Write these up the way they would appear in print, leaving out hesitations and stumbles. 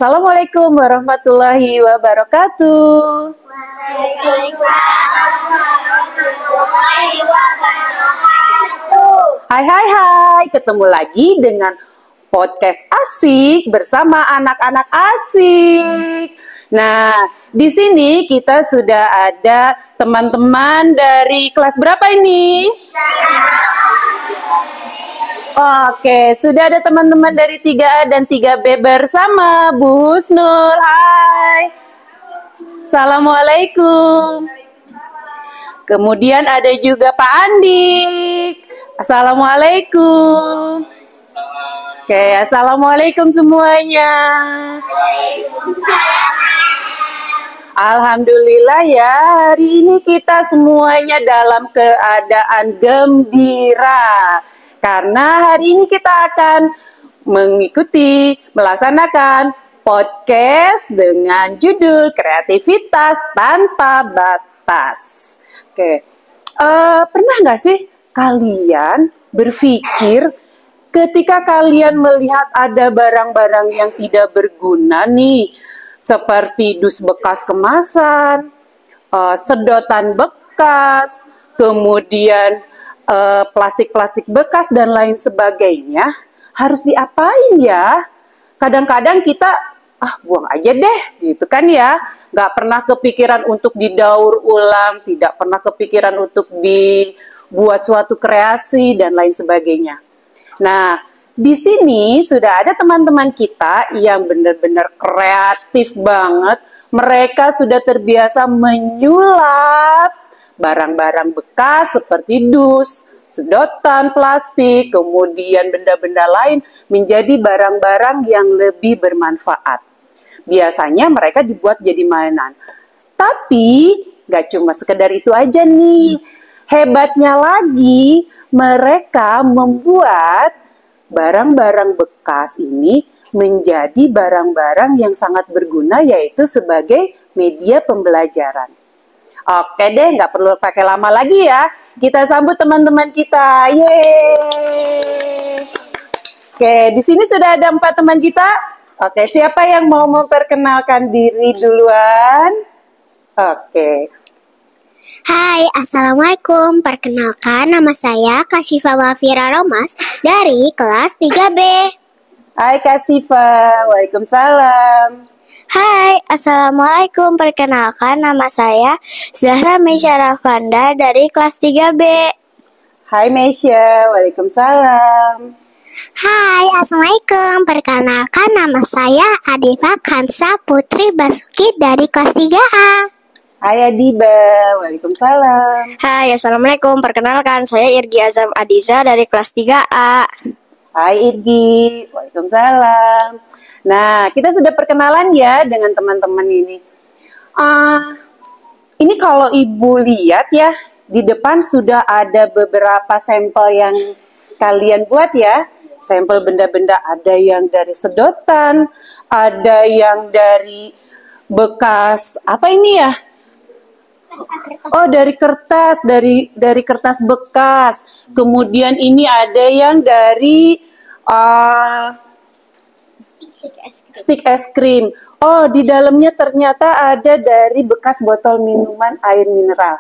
Assalamualaikum warahmatullahi wabarakatuh. Waalaikumsalam warahmatullahi wabarakatuh. Hai, ketemu lagi dengan podcast asik bersama anak-anak asik. Nah, di sini kita sudah ada teman-teman dari kelas berapa ini? Oke, sudah ada teman-teman dari 3A dan 3B bersama Bu Husnul. Hai. Assalamualaikum. Kemudian ada juga Pak Andik. Assalamualaikum. Oke, assalamualaikum semuanya. Alhamdulillah ya, hari ini kita semuanya dalam keadaan gembira. Karena hari ini kita akan melaksanakan podcast dengan judul Kreativitas Tanpa Batas. Oke, pernah nggak sih kalian berpikir ketika kalian melihat ada barang-barang yang tidak berguna nih, seperti dus bekas kemasan, sedotan bekas, kemudian plastik-plastik bekas dan lain sebagainya, harus diapain ya? Kadang-kadang kita buang aja deh, gitu kan ya. Nggak pernah kepikiran untuk didaur ulang, tidak pernah kepikiran untuk dibuat suatu kreasi dan lain sebagainya. Nah, di sini sudah ada teman-teman kita yang benar-benar kreatif banget. Mereka sudah terbiasa menyulap barang-barang bekas seperti dus, sedotan plastik, kemudian benda-benda lain menjadi barang-barang yang lebih bermanfaat. Biasanya mereka dibuat jadi mainan. Tapi gak cuma sekedar itu aja nih. Hebatnya lagi, mereka membuat barang-barang bekas ini menjadi barang-barang yang sangat berguna, yaitu sebagai media pembelajaran. Oke deh, nggak perlu pakai lama lagi ya. Kita sambut teman-teman kita. Yeay. Oke, di sini sudah ada 4 teman kita. Oke, siapa yang mau memperkenalkan diri duluan? Oke. Hai, Assalamualaikum. Perkenalkan, nama saya Kasyifa Wafira Romas dari kelas 3B. Hai Kak Siva, waalaikumsalam. Hai, Assalamualaikum. Perkenalkan, nama saya Zahra Mesya Rafanda dari kelas 3B. Hai Mesya, waalaikumsalam. Hai, Assalamualaikum. Perkenalkan, nama saya Adifa Kansa Putri Basuki dari kelas 3A. Hai Adiba, waalaikumsalam. Hai, Assalamualaikum. Perkenalkan, saya Irgi Azam Adiza dari kelas 3A. Hai Irgi, waalaikumsalam. Nah, kita sudah perkenalan ya dengan teman-teman ini. Ini kalau Ibu lihat ya, di depan sudah ada beberapa sampel yang kalian buat ya. Sampel benda-benda, ada yang dari sedotan, ada yang dari bekas, apa ini ya? Oh, dari kertas, dari kertas bekas. Kemudian ini ada yang dari stik es krim. Oh, di dalamnya ternyata ada dari bekas botol minuman air mineral.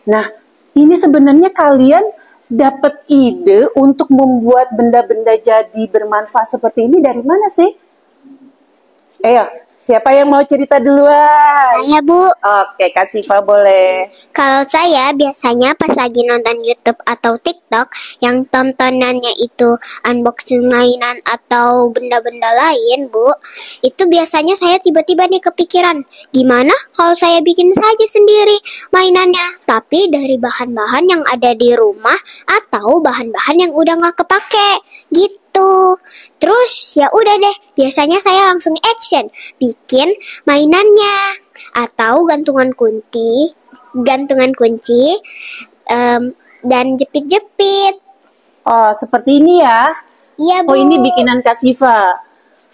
Nah, ini sebenarnya kalian dapat ide untuk membuat benda-benda jadi bermanfaat seperti ini dari mana sih? Ayo, siapa yang mau cerita duluan? Saya, Bu. Oke, Kak Siva boleh. Kalau saya biasanya pas lagi nonton YouTube atau TikTok yang tontonannya itu unboxing mainan atau benda-benda lain, Bu, itu biasanya saya tiba-tiba nih kepikiran, gimana kalau saya bikin saja sendiri mainannya, tapi dari bahan-bahan yang ada di rumah atau bahan-bahan yang udah nggak kepake, gitu. Terus ya udah deh, biasanya saya langsung action bikin mainannya atau gantungan kunci, dan jepit-jepit. Oh, seperti ini ya. Iya, Bu. Oh, ini bikinan Kak Siva.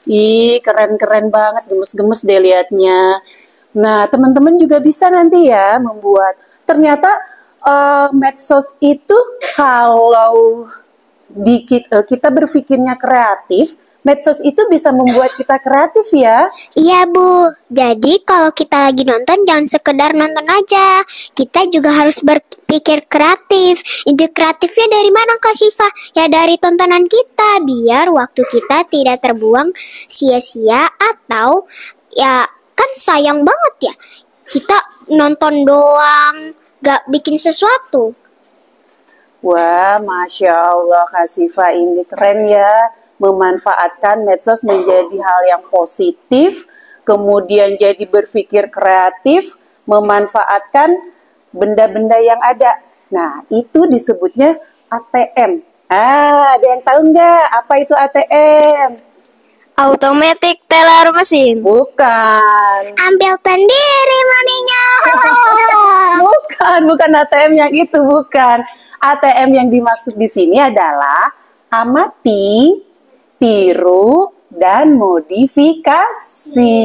Ih, keren-keren banget, gemes-gemes deh liatnya. Nah, teman-teman juga bisa nanti ya membuat. Ternyata medsos itu kalau kita berpikirnya kreatif, medsos itu bisa membuat kita kreatif ya. Iya Bu, jadi kalau kita lagi nonton jangan sekedar nonton aja. Kita juga harus berpikir kreatif. Ide kreatifnya dari mana Kak Syifa? Ya dari tontonan kita, biar waktu kita tidak terbuang sia-sia atau ya kan sayang banget ya. Kita nonton doang, gak bikin sesuatu. Wah, Masya Allah Kak Syifa, ini keren ya. Memanfaatkan medsos menjadi hal yang positif, kemudian jadi berpikir kreatif, memanfaatkan benda-benda yang ada. Nah, itu disebutnya ATM. Ada yang tahu nggak apa itu ATM? Automatic teller mesin. Bukan. Ambil sendiri money-nya. Bukan ATM yang itu, bukan. ATM yang dimaksud di sini adalah amati, tiru, dan modifikasi.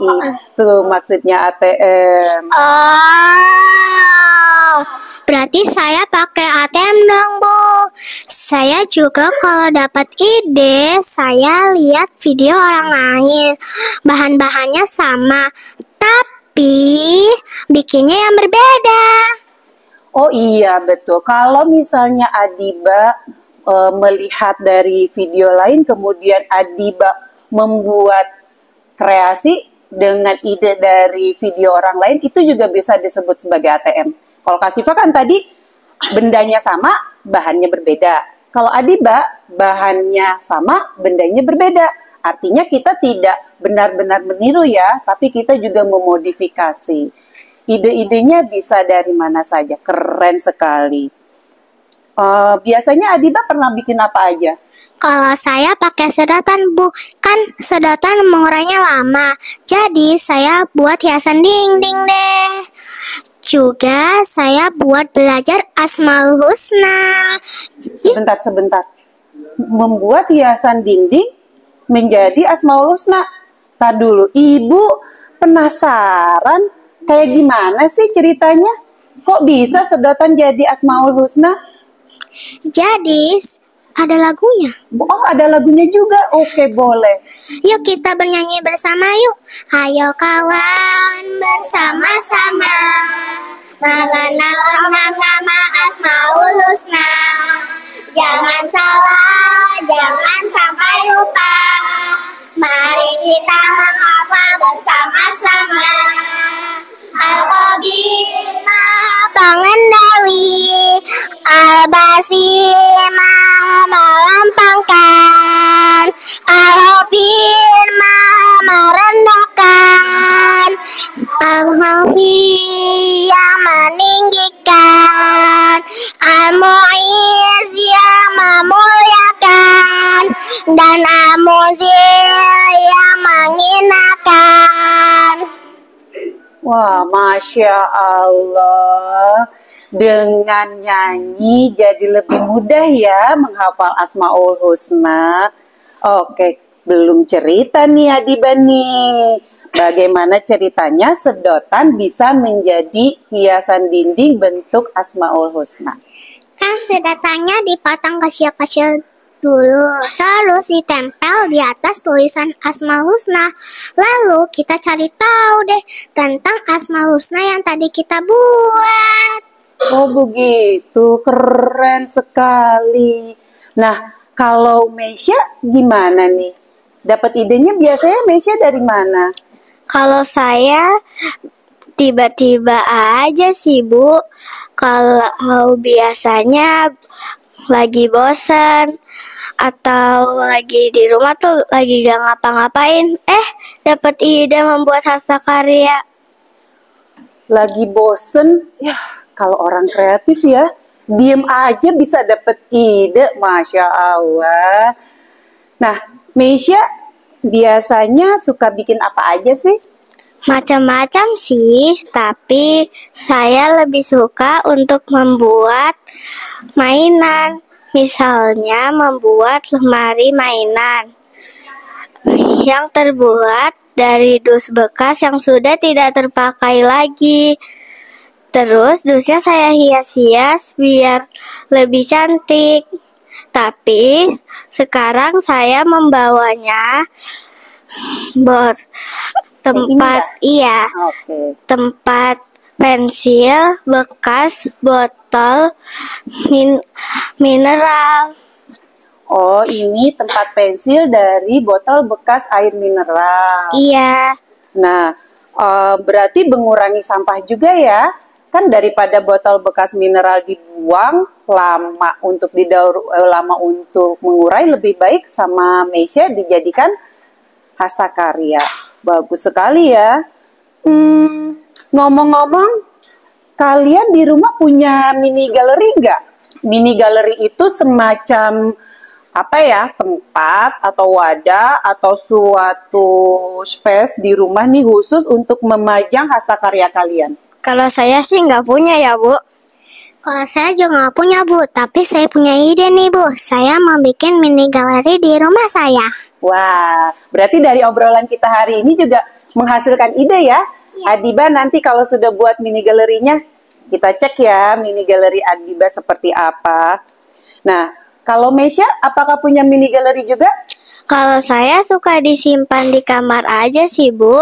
Itu maksudnya ATM. Oh, berarti saya pakai ATM dong, Bu. Saya juga kalau dapat ide, saya lihat video orang lain. Bahan-bahannya sama, tapi bikinnya yang berbeda. Oh iya, betul. Kalau misalnya Adiba melihat dari video lain, kemudian Adiba membuat kreasi dengan ide dari video orang lain, itu juga bisa disebut sebagai ATM. Kalau Kak Syifa kan tadi bendanya sama, bahannya berbeda. Kalau Adiba, bahannya sama, bendanya berbeda. Artinya kita tidak benar-benar meniru ya, tapi kita juga memodifikasi. Ide-idenya bisa dari mana saja, keren sekali. Biasanya Adiba pernah bikin apa aja? Kalau saya pakai sedotan, Bu, kan sedotan mengurainya lama. Jadi saya buat hiasan dinding deh. Juga saya buat belajar Asmaul Husna. Sebentar. Membuat hiasan dinding menjadi Asmaul Husna. Tar dulu, Ibu penasaran kayak gimana sih ceritanya? Kok bisa sedotan jadi Asmaul Husna? Jadi ada lagunya. Oh, ada lagunya juga. Oke, boleh. Yuk kita bernyanyi bersama yuk. Ayo kawan bersama-sama mengenal nama Asmaul Husna. Jangan salah, jangan sampai lupa. Mari kita menghafal bersama-sama. Al-Qadir Maha Pengendali, Al-Basir Maha melampangkan, Al-Ghafir Maha merendahkan, Al-Hafiz yang meninggikan, Al-Mu'izz yang memuliakan, dan Al-Muzil yang menghinakan. Wah, Masya Allah. Dengan nyanyi jadi lebih mudah ya menghafal Asmaul Husna. Oke, belum cerita nih Adiba nih. Bagaimana ceritanya sedotan bisa menjadi hiasan dinding bentuk Asmaul Husna? Kan sedotannya dipotong kecil-kecil dulu, terus ditempel di atas tulisan Asmaul Husna. Lalu kita cari tahu deh tentang Asmaul Husna yang tadi kita buat. Oh begitu, keren sekali. Nah, kalau Meisya gimana nih? Dapat idenya biasanya Meisya dari mana? Kalau saya tiba-tiba aja sih, Bu. Kalau biasanya lagi bosan atau lagi di rumah tuh lagi gak ngapa-ngapain, dapat ide membuat hastakaria. Lagi bosen, ya kalau orang kreatif ya, diem aja bisa dapat ide, Masya Allah. Nah, Meisya biasanya suka bikin apa aja sih? Macam-macam sih, tapi saya lebih suka untuk membuat mainan. Misalnya membuat lemari mainan yang terbuat dari dus bekas yang sudah tidak terpakai lagi. Terus dusnya saya hias-hias biar lebih cantik. Tapi sekarang saya membawanya bos tempat Oke. tempat pensil bekas botol mineral. Oh, ini tempat pensil dari botol bekas air mineral. Iya. Nah, berarti mengurangi sampah juga ya. Kan daripada botol bekas mineral dibuang lama untuk lama untuk mengurai, lebih baik sama Meisha dijadikan hastakarya. Bagus sekali ya. Ngomong-ngomong, kalian di rumah punya mini galeri nggak? Mini galeri itu semacam apa ya, tempat atau wadah atau suatu space di rumah nih khusus untuk memajang hastakarya kalian. Kalau saya sih nggak punya ya, Bu. Kalau saya juga nggak punya, Bu. Tapi saya punya ide nih, Bu. Saya mau bikin mini galeri di rumah saya. Wah, berarti dari obrolan kita hari ini juga menghasilkan ide ya. Adiba nanti kalau sudah buat mini galerinya, kita cek ya mini galeri Adiba seperti apa. Nah, kalau Meisha, apakah punya mini galeri juga? Kalau saya suka disimpan di kamar aja sih, Bu.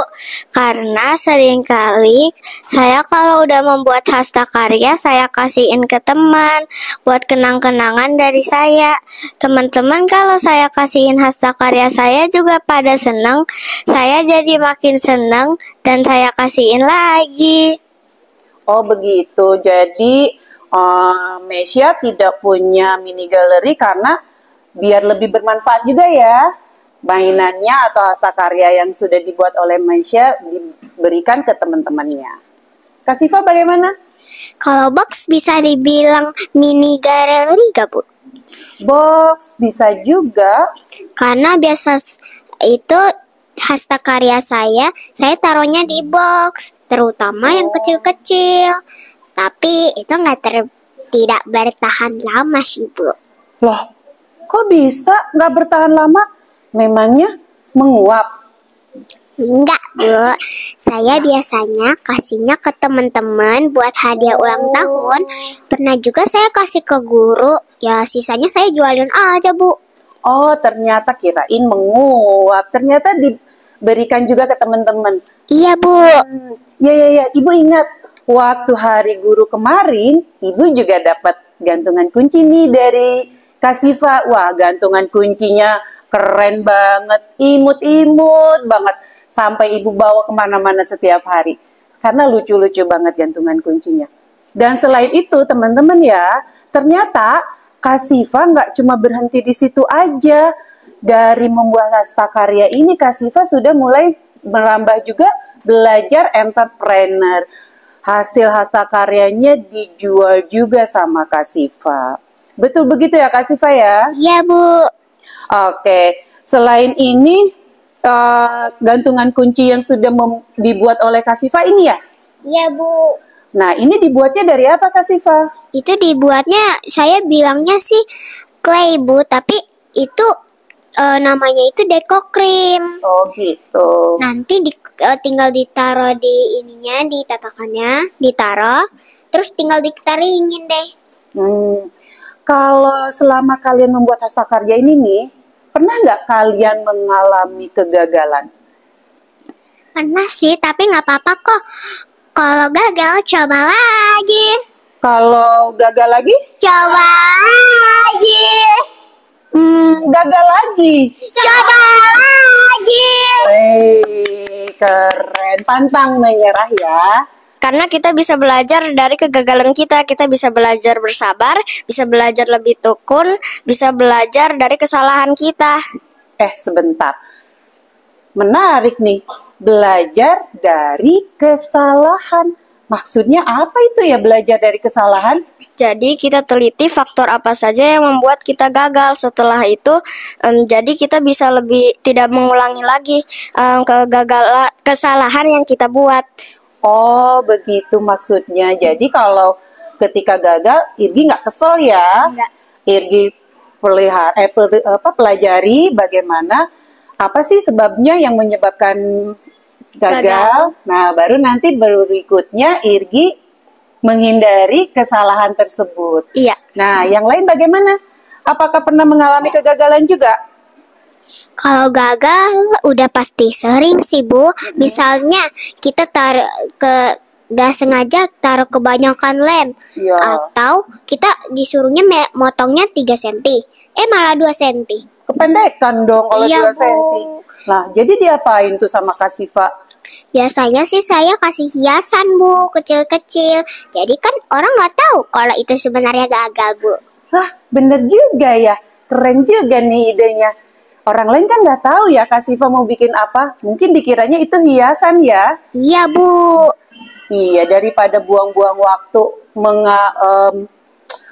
Karena seringkali saya kalau udah membuat hastakarya, saya kasihin ke teman buat kenang-kenangan dari saya. Teman-teman kalau saya kasihin hastakarya saya juga pada seneng. Saya jadi makin seneng dan saya kasihin lagi. Oh begitu, jadi Meisha tidak punya mini galeri karena biar lebih bermanfaat juga ya. Mainannya atau hastakarya yang sudah dibuat oleh Meisha diberikan ke teman-temannya. Kak Siva bagaimana? Kalau box bisa dibilang mini galeri gak, Bu? Box bisa juga. Karena biasa itu hastakarya saya taruhnya di box, terutama yang kecil-kecil. Tapi itu tidak bertahan lama sih, Bu. Loh, kok bisa nggak bertahan lama? Memangnya menguap? Enggak, Bu. Saya biasanya kasihnya ke teman-teman buat hadiah ulang tahun. Pernah juga saya kasih ke guru. Ya, sisanya saya jualin aja, Bu. Oh, ternyata kirain menguap. Ternyata diberikan juga ke teman-teman. Iya, Bu. Ya. Ibu ingat waktu hari guru kemarin, Ibu juga dapat gantungan kunci nih dari Kak Siva. Wah, gantungan kuncinya keren banget, imut-imut banget. Sampai Ibu bawa kemana-mana setiap hari. Karena lucu-lucu banget gantungan kuncinya. Dan selain itu, teman-teman ya, ternyata Kak Siva nggak cuma berhenti di situ aja. Dari membuat hastakarya ini, Kak Siva sudah mulai merambah juga belajar entrepreneur. Hasil hastakaryanya dijual juga sama Kak Siva. Betul begitu ya Kak Siva ya? Iya, Bu. Oke, selain ini gantungan kunci yang sudah dibuat oleh Kak Siva ini ya? Iya, Bu. Nah, ini dibuatnya dari apa Kak Siva? Itu dibuatnya, saya bilangnya sih clay, Bu, tapi itu namanya itu deco cream. Oh gitu. Nanti tinggal ditaruh di ininya, di tatakannya, ditaruh, terus tinggal dikeringin deh. Kalau selama kalian membuat hastakarya ini nih, pernah nggak kalian mengalami kegagalan? Pernah sih, tapi nggak apa-apa kok. Kalau gagal, coba lagi. Kalau gagal lagi? Coba lagi. Gagal lagi. Coba lagi. Keren. Pantang menyerah ya. Karena kita bisa belajar dari kegagalan kita bisa belajar bersabar, bisa belajar lebih tekun, bisa belajar dari kesalahan kita. Sebentar. Menarik nih, belajar dari kesalahan. Maksudnya apa itu ya belajar dari kesalahan? Jadi kita teliti faktor apa saja yang membuat kita gagal. Setelah itu, jadi kita bisa lebih tidak mengulangi lagi kesalahan yang kita buat. Oh, begitu maksudnya. Jadi kalau ketika gagal, Irgi nggak kesel ya? Enggak. Irgi pelajari bagaimana, apa sih sebabnya yang menyebabkan gagal. Nah, baru nanti berikutnya Irgi menghindari kesalahan tersebut. Iya. Nah, yang lain bagaimana? apakah pernah mengalami kegagalan juga? Kalau gagal udah pasti sering sih Bu. Misalnya kita taruh ke gak sengaja taruh kebanyakan lem. Iya. Atau kita disuruhnya motongnya 3 cm. Malah 2 cm. Kependekan dong kalau Iya, 2 cm. Bu. Nah, jadi diapain tuh sama Kak Siva? Biasanya sih saya kasih hiasan Bu, kecil-kecil. Jadi kan orang nggak tahu kalau itu sebenarnya gagal Bu. Lah, bener juga ya. Keren juga nih idenya. Orang lain kan nggak tahu ya Kak Siva mau bikin apa. Mungkin dikiranya itu hiasan ya. Iya Bu. Iya, daripada buang-buang waktu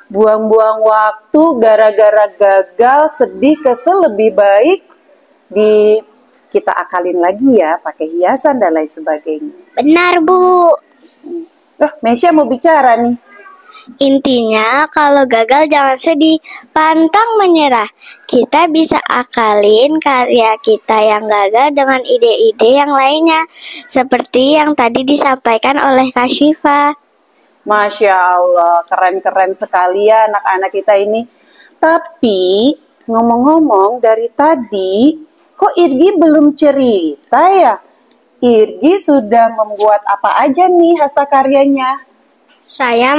buang-buang waktu gara-gara gagal, sedih, kesel, lebih baik kita akalin lagi ya, pakai hiasan dan lain sebagainya. Benar Bu. Mesya mau bicara nih. Intinya kalau gagal jangan sedih, pantang menyerah. Kita bisa akalin karya kita yang gagal dengan ide-ide yang lainnya, seperti yang tadi disampaikan oleh Kak Syifa. Masya Allah, keren-keren sekali ya anak-anak kita ini. Tapi ngomong-ngomong dari tadi, kok Irgi belum cerita ya? Irgi sudah membuat apa aja nih hasta karyanya? Saya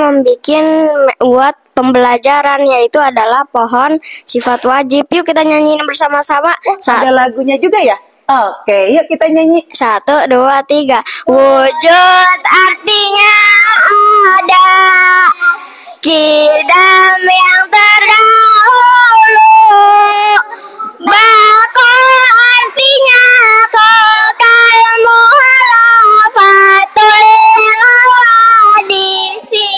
buat pembelajaran, yaitu adalah pohon sifat wajib. Yuk kita nyanyiin bersama-sama. Ada lagunya juga ya? Oke, yuk kita nyanyi. 1, 2, 3. Wujud artinya ada, kidam yang terdahulu. Bakal artinya kekal, muhalafatul hadisi.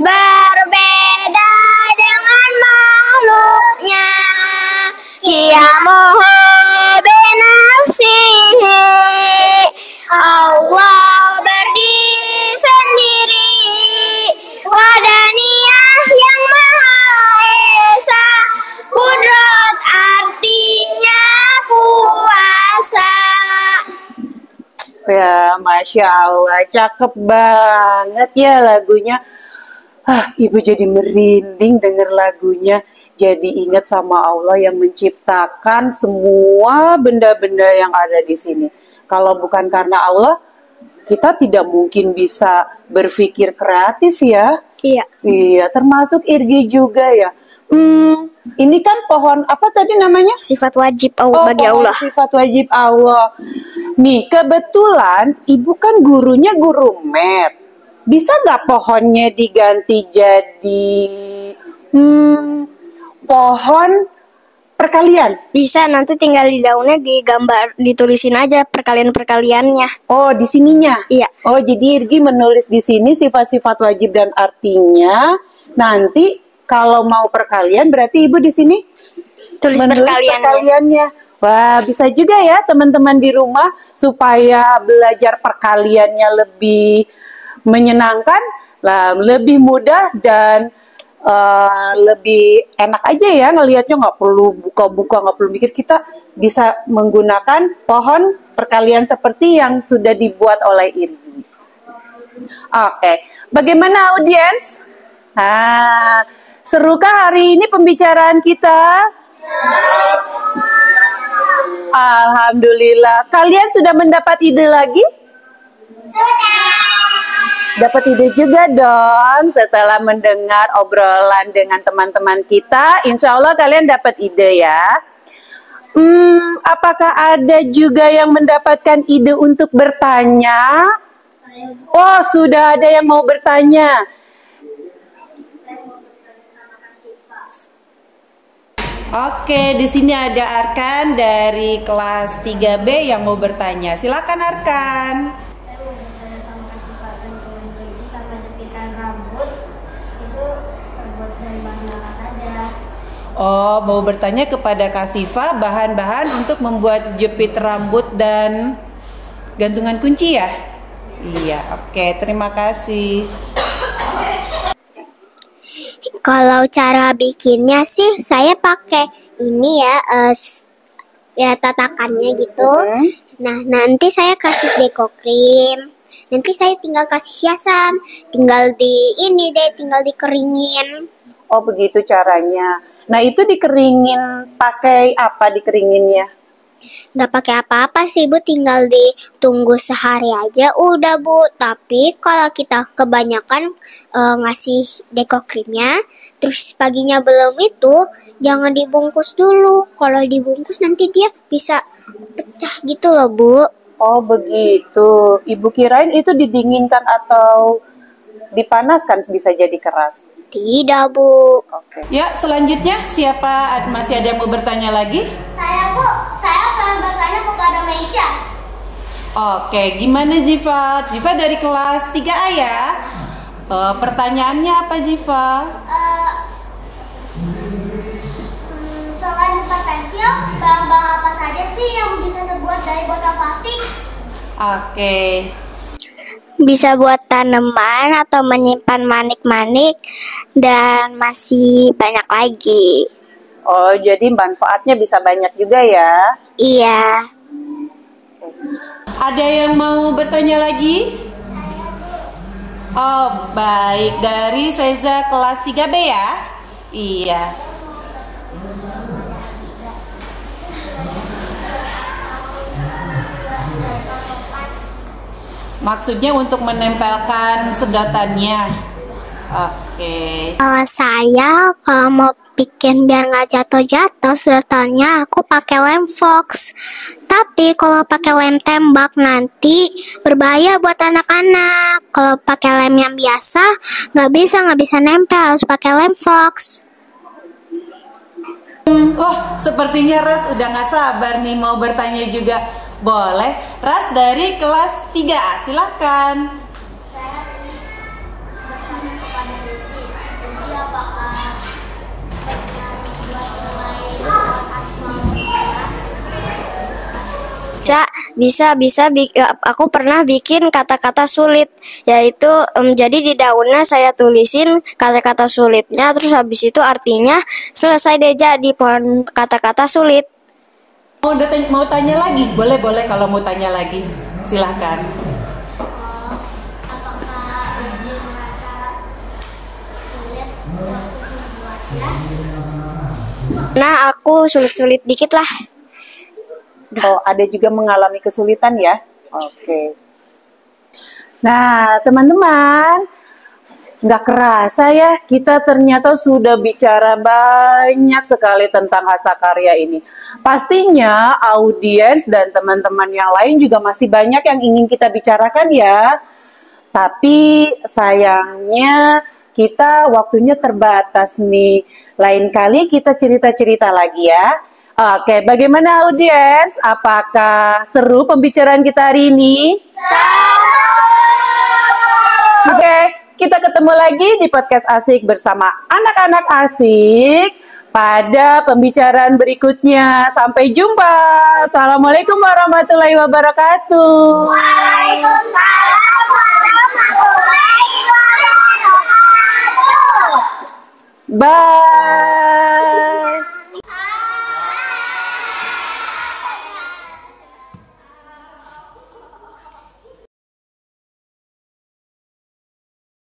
Berbeda dengan makhluknya, kiamuhu binafsihi. Allah berdiri sendiri, wadaniyah yang maha esa. Kudrat artinya kuasa. Ya, Masya Allah, cakep banget ya lagunya. Ibu jadi merinding denger lagunya. Jadi ingat sama Allah yang menciptakan semua benda-benda yang ada di sini. Kalau bukan karena Allah, kita tidak mungkin bisa berpikir kreatif ya. Iya. Iya, termasuk Irgi juga ya. Ini kan pohon apa tadi namanya? Sifat wajib bagi pohon Allah. Sifat wajib Allah. Nih, kebetulan ibu kan gurunya guru math. Bisa nggak pohonnya diganti jadi pohon perkalian? Bisa, nanti tinggal di daunnya ditulisin aja perkalian-perkaliannya. Oh, di sininya? Iya. Oh, jadi Irgi menulis di sini sifat-sifat wajib dan artinya. Nanti kalau mau perkalian berarti ibu di sini Tulis menulis perkaliannya. Wah, bisa juga ya teman-teman di rumah supaya belajar perkaliannya lebih menyenangkan, lebih mudah dan lebih enak aja ya ngelihatnya, nggak perlu buka-buka, nggak perlu mikir. Kita bisa menggunakan pohon perkalian seperti yang sudah dibuat oleh Irgi. Oke, bagaimana audiens? Serukah hari ini pembicaraan kita? Alhamdulillah. Kalian sudah mendapat ide lagi? Dapat ide juga dong setelah mendengar obrolan dengan teman-teman kita. Insya Allah kalian dapat ide ya. Apakah ada juga yang mendapatkan ide untuk bertanya? Oh, sudah ada yang mau bertanya. Oke, di sini ada Arkan dari kelas 3B yang mau bertanya. Silakan Arkan. Oh, mau bertanya kepada Kak Siva bahan-bahan untuk membuat jepit rambut dan gantungan kunci ya? Iya, oke, terima kasih. Kalau cara bikinnya sih saya pakai ini ya tatakannya gitu. Nah, nanti saya kasih deko krim. Nanti saya tinggal kasih hiasan. Tinggal tinggal dikeringin. Oh, begitu caranya. Nah, itu dikeringin pakai apa dikeringinnya? Nggak pakai apa-apa sih Bu, tinggal ditunggu sehari aja udah Bu. Tapi kalau kita kebanyakan ngasih deko krimnya, terus paginya belum itu, jangan dibungkus dulu. Kalau dibungkus nanti dia bisa pecah gitu loh Bu. Oh, begitu. Ibu kirain itu didinginkan atau dipanaskan bisa jadi keras. Tidak Bu. Oke. Ya, selanjutnya siapa? Masih ada yang mau bertanya lagi? Saya Bu, saya akan bertanya kepada Meisha. Oke, gimana Ziva? Ziva dari kelas 3A ya? Pertanyaannya apa Ziva? Selain bukan pensil, barang-barang apa saja sih yang bisa terbuat dari botol plastik? Oke. Bisa buat tanaman atau menyimpan manik-manik dan masih banyak lagi. Oh, jadi manfaatnya bisa banyak juga ya? Iya. Ada yang mau bertanya lagi? Oh, baik. Dari Seza kelas 3B ya? Iya. Maksudnya untuk menempelkan sedotannya. Oke. Kalau saya kalau mau bikin biar nggak jatuh-jatuh sedotannya, aku pakai lem fox. Tapi kalau pakai lem tembak nanti berbahaya buat anak-anak. Kalau pakai lem yang biasa nggak bisa nempel, harus pakai lem fox. Wah, sepertinya Ras udah gak sabar nih mau bertanya juga. Boleh, Ras dari kelas 3A, silahkan. Aku pernah bikin kata-kata sulit, yaitu jadi di daunnya saya tulisin kata-kata sulitnya, terus habis itu artinya selesai deh jadi pohon kata-kata sulit. Mau tanya lagi? Boleh kalau mau tanya lagi. Silahkan. Nah, aku sulit-sulit dikit lah. Oh, ada juga mengalami kesulitan ya? Oke. Nah, teman-teman, nggak kerasa ya, kita ternyata sudah bicara banyak sekali tentang Hastakarya ini. Pastinya audiens dan teman-teman yang lain juga masih banyak yang ingin kita bicarakan ya. Tapi sayangnya kita waktunya terbatas nih. Lain kali kita cerita-cerita lagi ya. Oke, bagaimana audiens? Apakah seru pembicaraan kita hari ini? Oke, kita ketemu lagi di podcast Asik bersama anak-anak asik pada pembicaraan berikutnya. Sampai jumpa. Assalamualaikum warahmatullahi wabarakatuh. Waalaikumsalam warahmatullahi wabarakatuh. Bye.